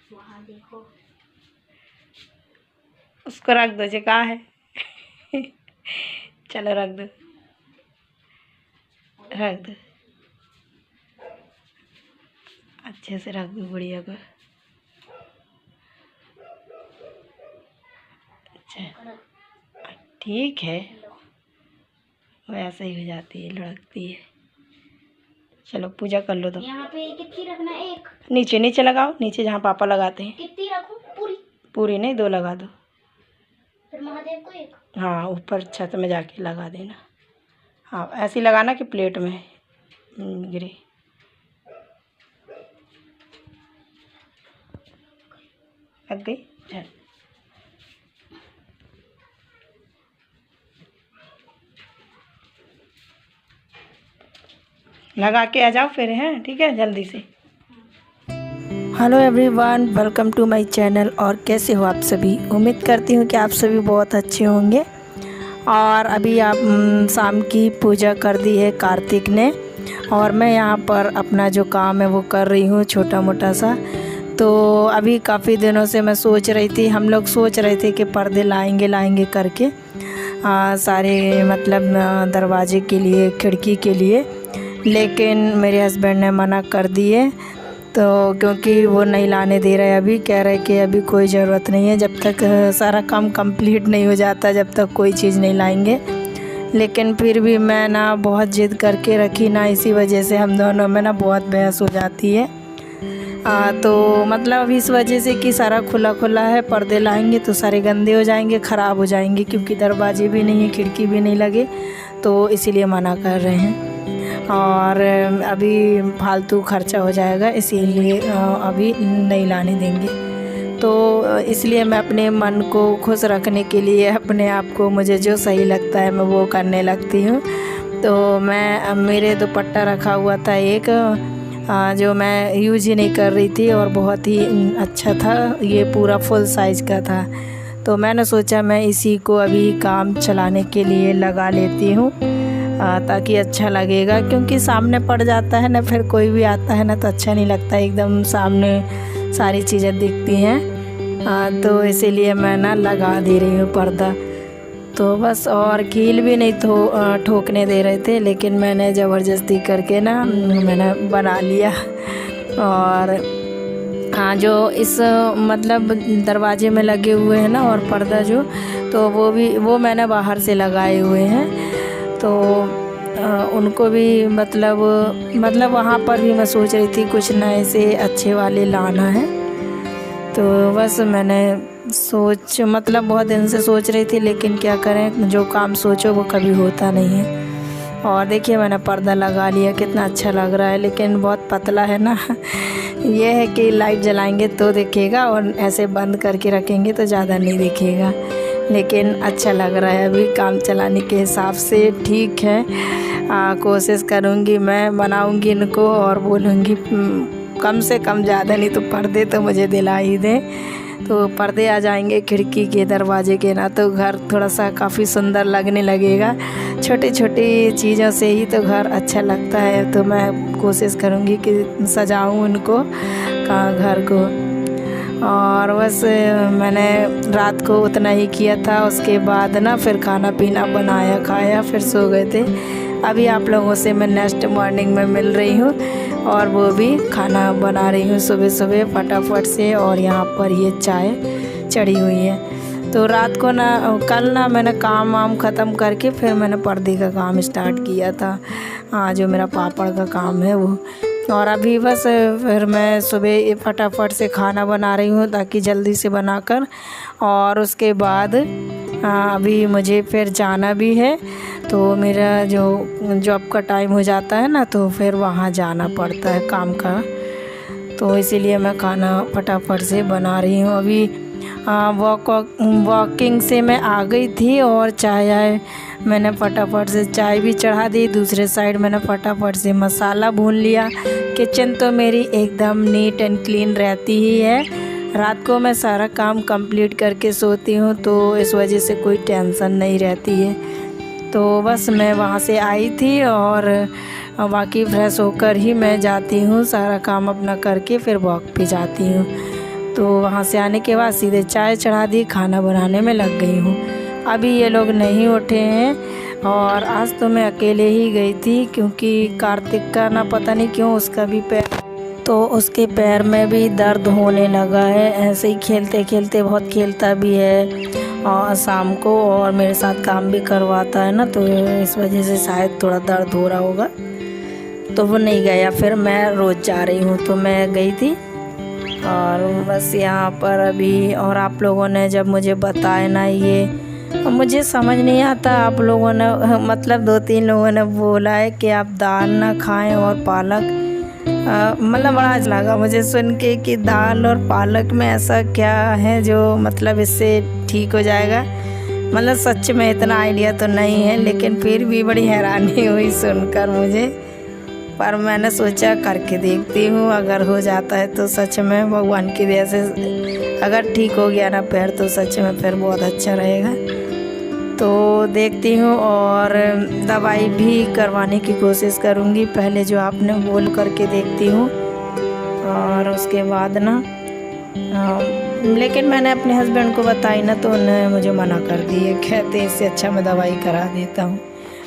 वहाँ देखो, उसको रख दो जे कहाँ है। चलो रख दो, रख दो, अच्छे से रख दो गुड़िया को। अच्छा ठीक है, वैसे ही हो जाती है, लुढ़कती है। चलो पूजा कर लो। तो यहाँ पे कितनी रखना है? एक नीचे नीचे लगाओ, नीचे जहाँ पापा लगाते हैं। कितनी रखूं? पूरी? पूरी नहीं, 2 लगा दो। फिर महादेव को एक? हाँ, ऊपर छत में जाके लगा देना। हाँ ऐसे ही लगाना कि प्लेट में गिरे। लग गई? चल लगा के आ जाओ फिर, हैं? ठीक है, जल्दी से। Hello everyone, welcome to my channel. और कैसे हो आप सभी? उम्मीद करती हूँ कि आप सभी बहुत अच्छे होंगे। और अभी आप शाम की पूजा कर दी है कार्तिक ने, और मैं यहाँ पर अपना जो काम है वो कर रही हूँ, छोटा मोटा सा। तो अभी काफ़ी दिनों से मैं सोच रही थी, हम लोग सोच रहे थे कि पर्दे लाएंगे करके सारे, मतलब दरवाजे के लिए, खिड़की के लिए। लेकिन मेरे हस्बैंड ने मना कर दिए, तो क्योंकि वो नहीं लाने दे रहे। अभी कह रहे कि अभी कोई ज़रूरत नहीं है, जब तक सारा काम कंप्लीट नहीं हो जाता जब तक कोई चीज़ नहीं लाएंगे। लेकिन फिर भी मैं ना बहुत ज़िद करके रखी ना, इसी वजह से हम दोनों में ना बहुत बहस हो जाती है। तो मतलब इस वजह से कि सारा खुला खुला है, पर्दे लाएंगे तो सारे गंदे हो जाएंगे, ख़राब हो जाएंगे, क्योंकि दरवाजे भी नहीं है, खिड़की भी नहीं लगे, तो इसीलिए मना कर रहे हैं। और अभी फालतू खर्चा हो जाएगा, इसीलिए अभी नहीं लाने देंगे। तो इसलिए मैं अपने मन को खुश रखने के लिए, अपने आप को, मुझे जो सही लगता है मैं वो करने लगती हूँ। तो मैं, मेरे दुपट्टा रखा हुआ था एक, जो मैं यूज ही नहीं कर रही थी, और बहुत ही अच्छा था, ये पूरा फुल साइज़ का था। तो मैंने सोचा मैं इसी को अभी काम चलाने के लिए लगा लेती हूँ, ताकि अच्छा लगेगा, क्योंकि सामने पड़ जाता है ना, फिर कोई भी आता है ना तो अच्छा नहीं लगता, एकदम सामने सारी चीज़ें दिखती हैं। तो इसीलिए मैं ना लगा दे रही हूँ पर्दा। तो बस, और कील भी नहीं ठोकने दे रहे थे, लेकिन मैंने ज़बरदस्ती करके ना मैंने बना लिया। और हाँ, जो इस मतलब दरवाजे में लगे हुए हैं ना, और पर्दा जो, तो वो मैंने बाहर से लगाए हुए हैं। तो उनको भी मतलब वहाँ पर भी मैं सोच रही थी कुछ नए से अच्छे वाले लाना है। तो बस मैंने बहुत दिन से सोच रही थी, लेकिन क्या करें, जो काम सोचो वो कभी होता नहीं है। और देखिए मैंने पर्दा लगा लिया, कितना अच्छा लग रहा है, लेकिन बहुत पतला है ना। ये है कि लाइट जलाएंगे तो दिखेगा, और ऐसे बंद करके रखेंगे तो ज़्यादा नहीं दिखेगा, लेकिन अच्छा लग रहा है अभी काम चलाने के हिसाब से। ठीक है, कोशिश करूँगी, मैं बनाऊँगी इनको, और बोलूँगी कम से कम, ज़्यादा नहीं तो पर्दे तो मुझे दिला ही दें। तो पर्दे आ जाएंगे खिड़की के, दरवाजे के ना, तो घर थोड़ा सा काफ़ी सुंदर लगने लगेगा। छोटी छोटी चीज़ों से ही तो घर अच्छा लगता है। तो मैं कोशिश करूँगी कि सजाऊँ उनको घर को। और बस मैंने रात को उतना ही किया था, उसके बाद ना फिर खाना पीना बनाया, खाया, फिर सो गए थे। अभी आप लोगों से मैं नेक्स्ट मॉर्निंग में मिल रही हूँ, और वो भी खाना बना रही हूँ सुबह सुबह फटाफट से। और यहाँ पर ये चाय चढ़ी हुई है। तो रात को ना, कल ना मैंने काम वाम ख़त्म करके फिर मैंने पर्दे का काम स्टार्ट किया था, जो मेरा पापड़ का काम है वो। और अभी बस फिर मैं सुबह फटाफट से खाना बना रही हूँ, ताकि जल्दी से बनाकर, और उसके बाद अभी मुझे फिर जाना भी है। तो मेरा जो जॉब का टाइम हो जाता है ना, तो फिर वहाँ जाना पड़ता है काम का। तो इसीलिए मैं खाना फटाफट से बना रही हूँ। अभी वॉकिंग से मैं आ गई थी, और चाय मैंने फटाफट से चाय भी चढ़ा दी। दूसरे साइड मैंने फटाफट से मसाला भून लिया। किचन तो मेरी एकदम नीट एंड क्लीन रहती ही है। रात को मैं सारा काम कंप्लीट करके सोती हूँ, तो इस वजह से कोई टेंशन नहीं रहती है। तो बस मैं वहाँ से आई थी, और बाकी फ्रेश होकर ही मैं जाती हूँ, सारा काम अपना करके फिर वॉक पे जाती हूँ। तो वहाँ से आने के बाद सीधे चाय चढ़ा दी, खाना बनाने में लग गई हूँ। अभी ये लोग नहीं उठे हैं और आज तो मैं अकेले ही गई थी, क्योंकि कार्तिक का ना पता नहीं क्यों उसका भी उसके पैर में भी दर्द होने लगा है। ऐसे ही खेलते खेलते बहुत खेलता भी है और शाम को और मेरे साथ काम भी करवाता है ना, तो इस वजह से शायद थोड़ा दर्द हो रहा होगा, तो वो नहीं गया। फिर मैं रोज़ जा रही हूँ तो मैं गई थी। और बस यहाँ पर अभी, और आप लोगों ने जब मुझे बताया ना, ये मुझे समझ नहीं आता, आप लोगों ने मतलब 2-3 लोगों ने बोला है कि आप दाल ना खाएं और पालक, मतलब बड़ा अच्छा लगा मुझे सुन के कि दाल और पालक में ऐसा क्या है जो मतलब इससे ठीक हो जाएगा। मतलब सच में इतना आइडिया तो नहीं है, लेकिन फिर भी बड़ी हैरानी हुई सुनकर मुझे। पर मैंने सोचा करके देखती हूँ, अगर हो जाता है तो सच में भगवान की दया से अगर ठीक हो गया ना पैर, तो सच में फिर बहुत अच्छा रहेगा। तो देखती हूँ और दवाई भी करवाने की कोशिश करूँगी, पहले जो आपने बोल करके देखती हूँ और उसके बाद ना लेकिन मैंने अपने हस्बैंड को बताई ना, तो उन्होंने मुझे मना कर दिए, कहते इससे अच्छा मैं दवाई करा देता हूँ,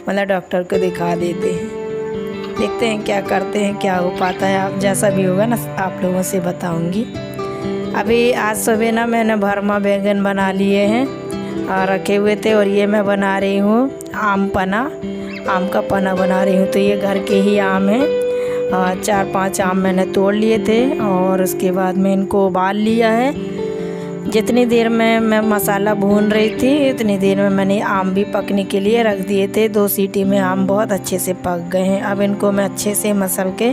मतलब डॉक्टर को दिखा देते हैं। देखते हैं क्या करते हैं, क्या हो पाता है। आप जैसा भी होगा ना आप लोगों से बताऊँगी। अभी आज सुबह ना मैंने भरमा बैंगन बना लिए हैं और रखे हुए थे, और ये मैं बना रही हूँ आम का पना बना रही हूँ। तो ये घर के ही आम हैं, 4-5 आम मैंने तोड़ लिए थे और उसके बाद में इनको उबाल लिया है। जितनी देर में मैं मसाला भून रही थी, उतनी देर में मैंने आम भी पकने के लिए रख दिए थे। 2 सीटी में आम बहुत अच्छे से पक गए हैं। अब इनको मैं अच्छे से मसल के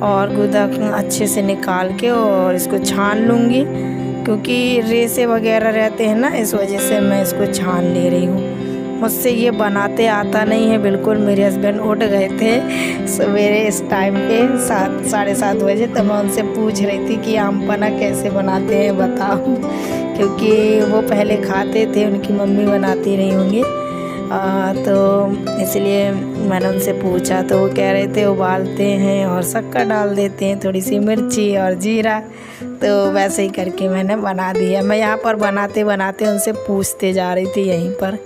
और गूदा अच्छे से निकाल के और इसको छान लूँगी, क्योंकि रेसे वगैरह रहते हैं ना, इस वजह से मैं इसको छान ले रही हूँ। मुझसे ये बनाते आता नहीं है बिल्कुल। मेरे हस्बैंड उठ गए थे सवेरे इस टाइम पे 7-7:30 बजे, तो मैं उनसे पूछ रही थी कि आम पना कैसे बनाते हैं बताओ, क्योंकि वो पहले खाते थे, उनकी मम्मी बनाती रही होंगी। तो इसलिए मैंने उनसे पूछा, तो वो कह रहे थे उबालते हैं और शक्कर डाल देते हैं, थोड़ी सी मिर्ची और जीरा। तो वैसे ही करके मैंने बना दिया। मैं यहाँ पर बनाते बनाते उनसे पूछते जा रही थी यहीं पर,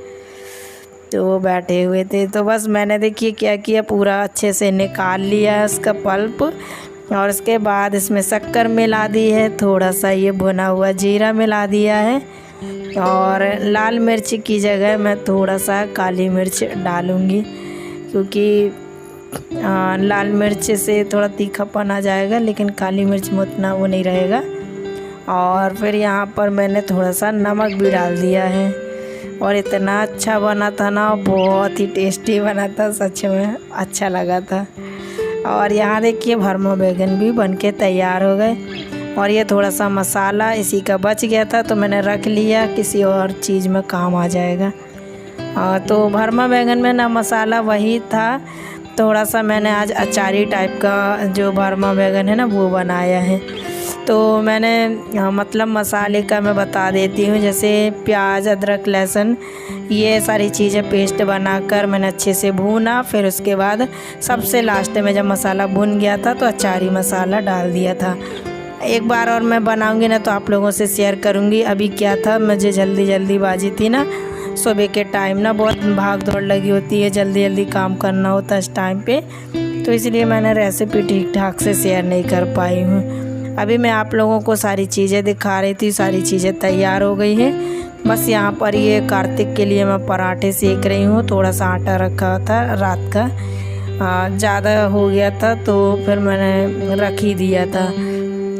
तो वो बैठे हुए थे। तो बस मैंने देखिए क्या किया, पूरा अच्छे से निकाल लिया उसका पल्प, और उसके बाद इसमें शक्कर मिला दी है, थोड़ा सा ये भुना हुआ जीरा मिला दिया है, और लाल मिर्च की जगह मैं थोड़ा सा काली मिर्च डालूँगी, क्योंकि लाल मिर्च से थोड़ा तीखापन आ जाएगा, लेकिन काली मिर्च में उतना वो नहीं रहेगा। और फिर यहाँ पर मैंने थोड़ा सा नमक भी डाल दिया है, और इतना अच्छा बना था ना, बहुत ही टेस्टी बना था, सच में अच्छा लगा था। और यहाँ देखिए भरमा बैंगन भी बनके तैयार हो गए, और ये थोड़ा सा मसाला इसी का बच गया था, तो मैंने रख लिया, किसी और चीज़ में काम आ जाएगा। तो भरमा बैंगन में ना मसाला वही था, थोड़ा सा मैंने आज अचारी टाइप का जो भरमा बैंगन है ना वो बनाया है। तो मैंने मतलब मसाले का मैं बता देती हूँ, जैसे प्याज, अदरक, लहसुन, ये सारी चीज़ें पेस्ट बनाकर मैंने अच्छे से भूना। फिर उसके बाद सबसे लास्ट में जब मसाला भुन गया था तो अचारी मसाला डाल दिया था। एक बार और मैं बनाऊंगी ना तो आप लोगों से शेयर करूंगी। अभी क्या था, मुझे जल्दीबाजी थी ना, सुबह के टाइम ना बहुत भाग दौड़ लगी होती है, जल्दी काम करना होता है इस टाइम पे, तो इसलिए मैंने रेसिपी ठीक ठाक से शेयर नहीं कर पाई हूँ। अभी मैं आप लोगों को सारी चीज़ें दिखा रही थी, सारी चीज़ें तैयार हो गई हैं। बस यहाँ पर ये कार्तिक के लिए मैं पराठे सेक रही हूँ। थोड़ा सा आटा रखा था रात का, ज़्यादा हो गया था तो फिर मैंने रख ही दिया था।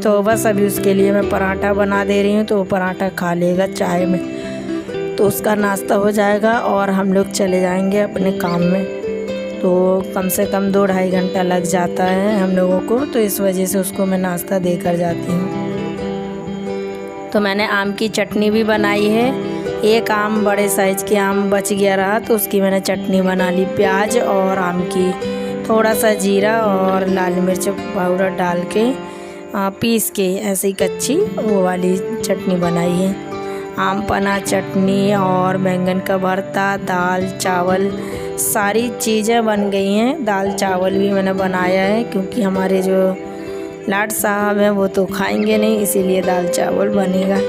तो बस अभी उसके लिए मैं पराठा बना दे रही हूँ, तो वो पराठा खा लेगा चाय में, तो उसका नाश्ता हो जाएगा और हम लोग चले जाएंगे अपने काम में। तो कम से कम 2-2.5 घंटा लग जाता है हम लोगों को, तो इस वजह से उसको मैं नाश्ता देकर जाती हूँ। तो मैंने आम की चटनी भी बनाई है। एक आम बड़े साइज़ के आम बच गया रहा, तो उसकी मैंने चटनी बना ली, प्याज और आम की, थोड़ा सा जीरा और लाल मिर्च पाउडर डाल के पीस के ऐसे ही कच्ची वो वाली चटनी बनाई है। आम पना चटनी और बैंगन का भरता, दाल चावल, सारी चीज़ें बन गई हैं। दाल चावल भी मैंने बनाया है, क्योंकि हमारे जो लाड साहब हैं वो तो खाएंगे नहीं, इसीलिए दाल चावल बनेगा।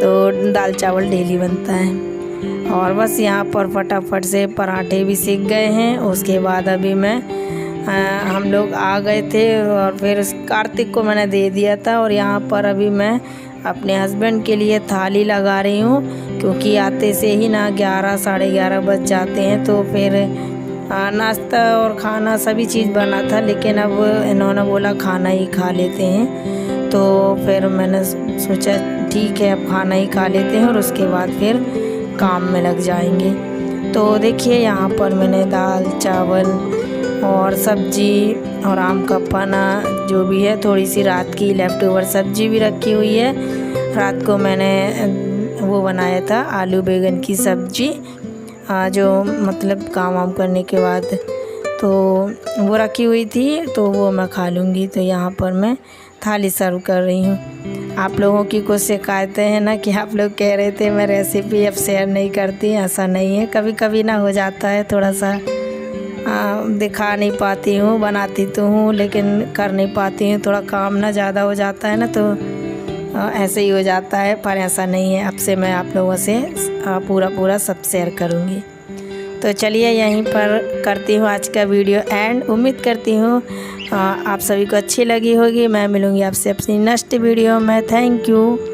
तो दाल चावल डेली बनता है। और बस यहाँ पर फटाफट से पराठे भी सीख गए हैं। उसके बाद अभी हम लोग आ गए थे और फिर कार्तिक को मैंने दे दिया था। और यहाँ पर अभी मैं अपने हस्बैंड के लिए थाली लगा रही हूँ, क्योंकि आते से ही ना 11 साढ़े 11 बज जाते हैं। तो फिर नाश्ता और खाना सभी चीज़ बना था, लेकिन अब इन्होंने बोला खाना ही खा लेते हैं। तो फिर मैंने सोचा ठीक है अब खाना ही खा लेते हैं और उसके बाद फिर काम में लग जाएंगे। तो देखिए यहाँ पर मैंने दाल चावल और सब्जी और आम का पन्ना जो भी है, थोड़ी सी रात की लेफ़्ट ओवर सब्जी भी रखी हुई है। रात को मैंने वो बनाया था आलू बैंगन की सब्जी, जो मतलब काम वाम करने के बाद, तो वो रखी हुई थी, तो वो मैं खा लूँगी। तो यहाँ पर मैं थाली सर्व कर रही हूँ। आप लोगों की कुछ शिकायतें हैं ना कि आप लोग कह रहे थे मैं रेसिपी अब शेयर नहीं करती, ऐसा नहीं है। कभी कभी ना हो जाता है, थोड़ा सा दिखा नहीं पाती हूँ, बनाती तो हूँ लेकिन कर नहीं पाती हूँ। थोड़ा काम ना ज़्यादा हो जाता है ना, तो ऐसे ही हो जाता है। पर ऐसा नहीं है, अब से मैं आप लोगों से पूरा सब शेयर करूँगी। तो चलिए यहीं पर करती हूँ आज का वीडियो एंड। उम्मीद करती हूँ आप सभी को अच्छी लगी होगी। मैं मिलूँगी आपसे अपनी नेक्स्ट वीडियो में। Thank you.